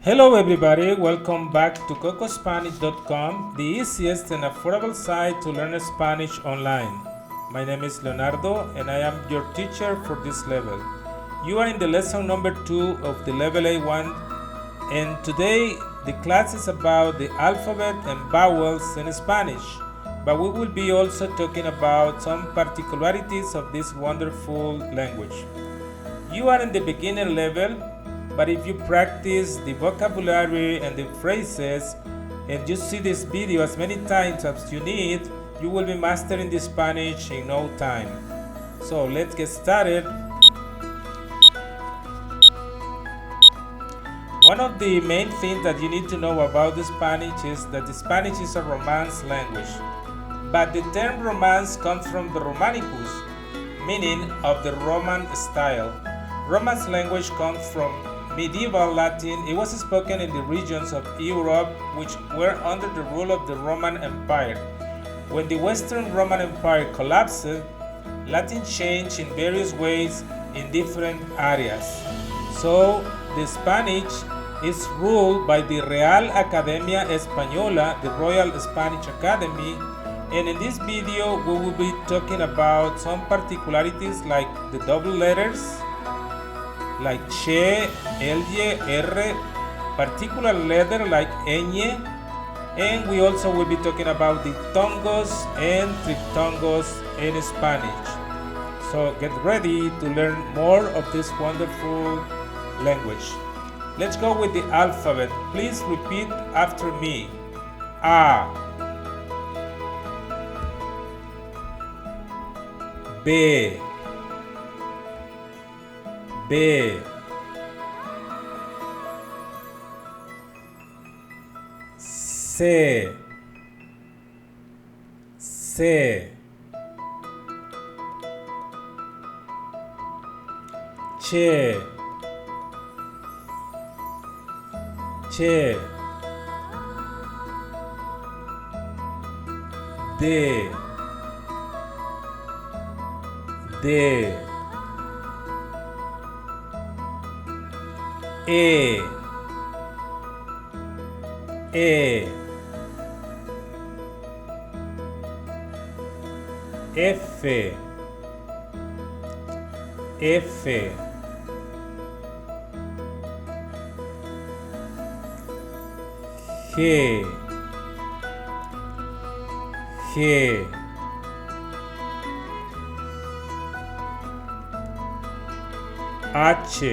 Hello everybody, welcome back to cocospanish.com, the easiest and affordable site to learn Spanish online. My name is Leonardo and I am your teacher for this level. You are in the lesson number 2 of the level A1 and today the class is about the alphabet and vowels in Spanish, but we will be also talking about some particularities of this wonderful language. You are in the beginner level, but if you practice the vocabulary and the phrases and you see this video as many times as you need, you will be mastering the Spanish in no time. So let's get started. One of the main things that you need to know about the Spanish is that the Spanish is a Romance language. But the term Romance comes from the Romanicus, meaning of the Roman style. Romance language comes from medieval Latin. It was spoken in the regions of Europe which were under the rule of the Roman Empire. When the Western Roman Empire collapsed, Latin changed in various ways in different areas. So the Spanish is ruled by the Real Academia Española, the Royal Spanish Academy, and in this video we will be talking about some particularities like the double letters, like che, ly, r, particular letter like ñ, and we also will be talking about the tongos and triptongos in Spanish. So get ready to learn more of this wonderful language. Let's go with the alphabet. Please repeat after me. A, B, B, C, C, Che, Che, D, D, E, F, F, G, G, H,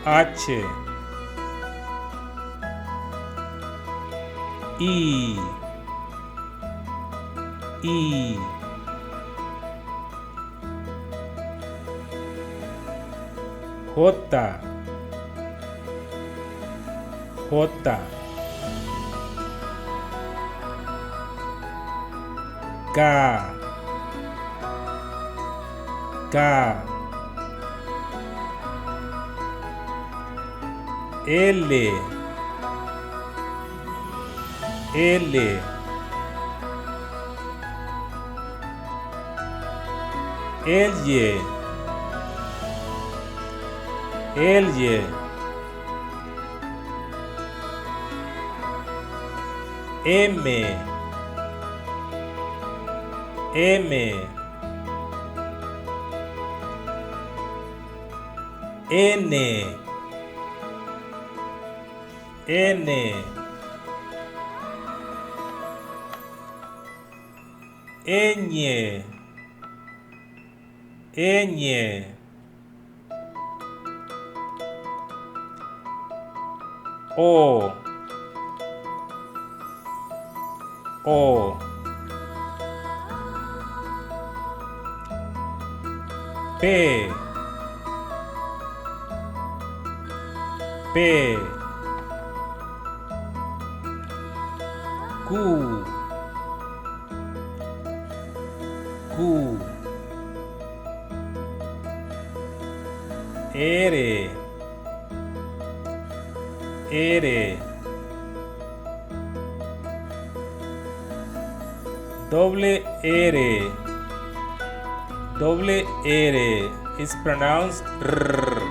H, I, I, J, J, K, K, L, L, Ly, Ly, M, M, N, N, ñ, ñ, O, O, P, P, Q, Q, R, R, double R, double R is pronounced R,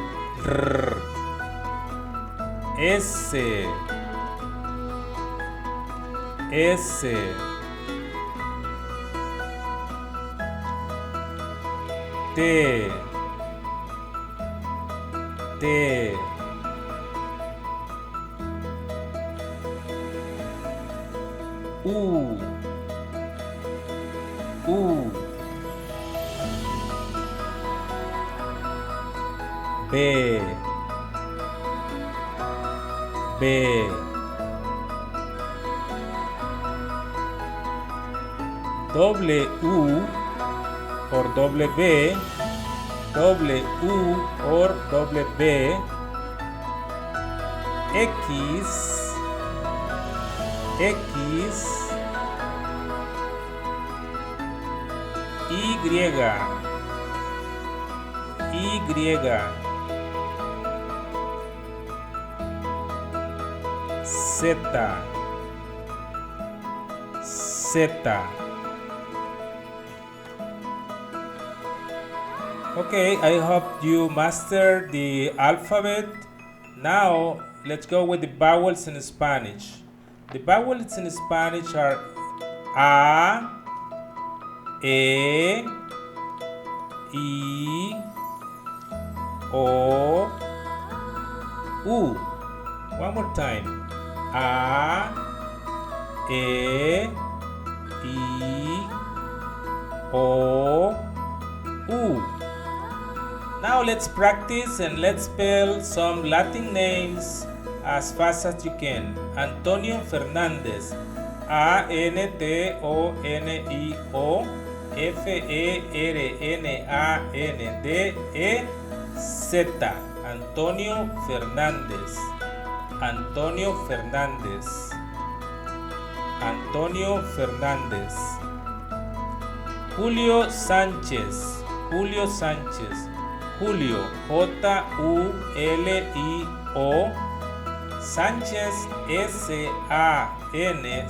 R. S, S, T, T, U, U, B, B, W or W, W or W, X, X, Y, Y, Z, Z. Okay, I hope you mastered the alphabet. Now, let's go with the vowels in Spanish. The vowels in Spanish are A, E, I, O, U. One more time. A, E, I, O, U. Now let's practice and let's spell some Latin names as fast as you can. Antonio Fernandez. A-N-T-O-N-I-O F-E-R-N-A-N-D-E-Z. Antonio Fernandez. Antonio Fernandez. Antonio Fernandez. Julio Sánchez. Julio Sánchez. Julio, J-U-L-I-O, Sánchez, S-A-N-C-H-E-Z.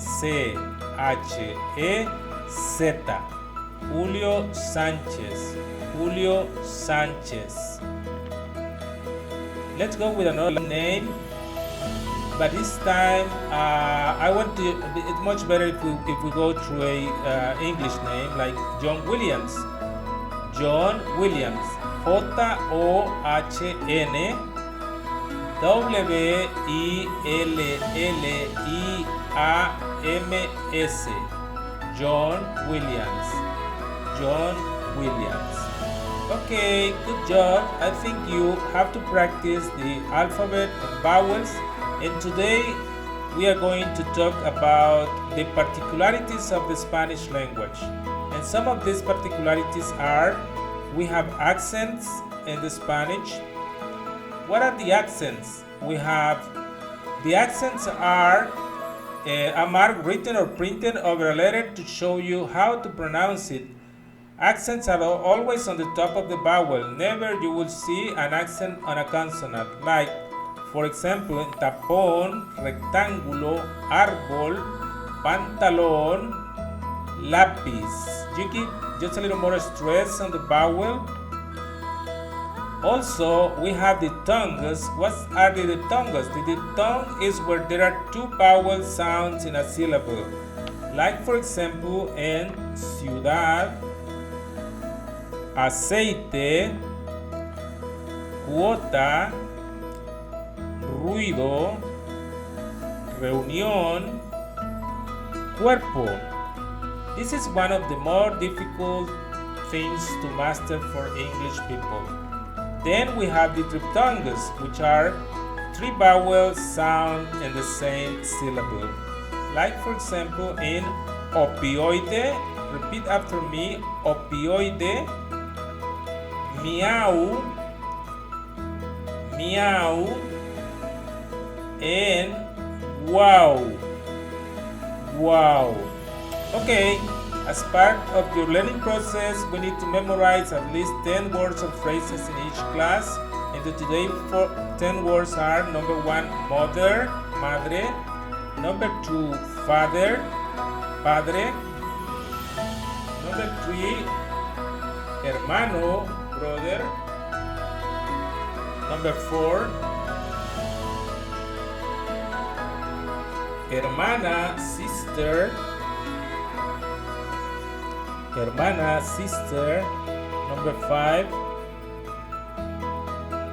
Julio Sánchez. Julio Sánchez. Let's go with another name, but this time I want to. It's much better if we go through a English name like John Williams. John Williams. J-O-H-N W-I-L-L-I-A-M-S. John Williams. John Williams. Okay, good job. I think you have to practice the alphabet and vowels. And today we are going to talk about the particularities of the Spanish language. And some of these particularities are: we have accents in the Spanish. What are the accents? We have the accents are a mark written or printed over a letter to show you how to pronounce it. Accents are always on the top of the vowel. Never you will see an accent on a consonant. Like, for example, tapón, rectángulo, árbol, pantalón, lápiz. You give just a little more stress on the vowel. Also, we have the tongues. What are the tongues? The tongue is where there are two vowel sounds in a syllable. Like, for example, in ciudad, aceite, cuota, ruido, reunión, cuerpo. This is one of the more difficult things to master for English people. Then we have the triphthongs, which are three vowels sound in the same syllable. Like, for example, in opioide, repeat after me, opioide, meow, meow, and wow, wow. Okay, as part of your learning process, we need to memorize at least 10 words or phrases in each class. And today, 10 words are: number 1, mother, madre; number 2, father, padre; number 3, hermano, brother; number 4, hermana, sister. Hermana, sister. Number 5,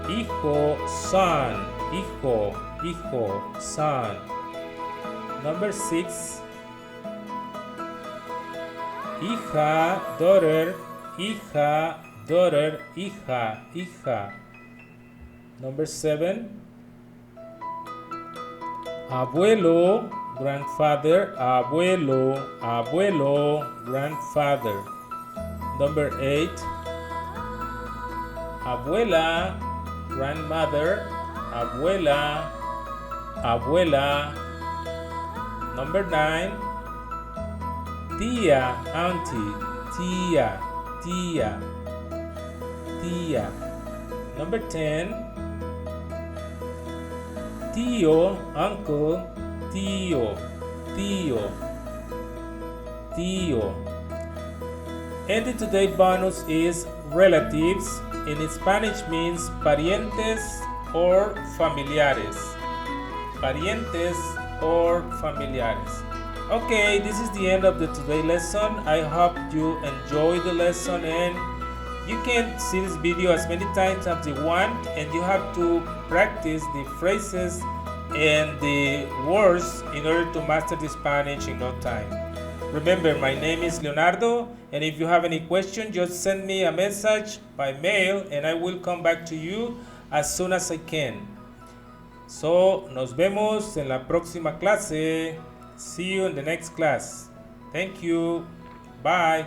hijo, son. Hijo, son. Number 6, hija, daughter. Hija, daughter, hija. Number 7, abuelo, grandfather. Abuelo, grandfather. Number 8, abuela, grandmother. Abuela. Number 9, tía, auntie. Tía. Number 10, tío, uncle. Tío. And the today bonus is relatives. In Spanish means parientes or familiares. Okay, this is the end of the today lesson. I hope you enjoyed the lesson, and you can see this video as many times as you want, and you have to practice the phrases and the words in order to master the Spanish in no time. Remember, my name is Leonardo, and if you have any question, just send me a message by mail and I will come back to you as soon as I can. So, nos vemos en la próxima clase. See you in the next class. Thank you. Bye.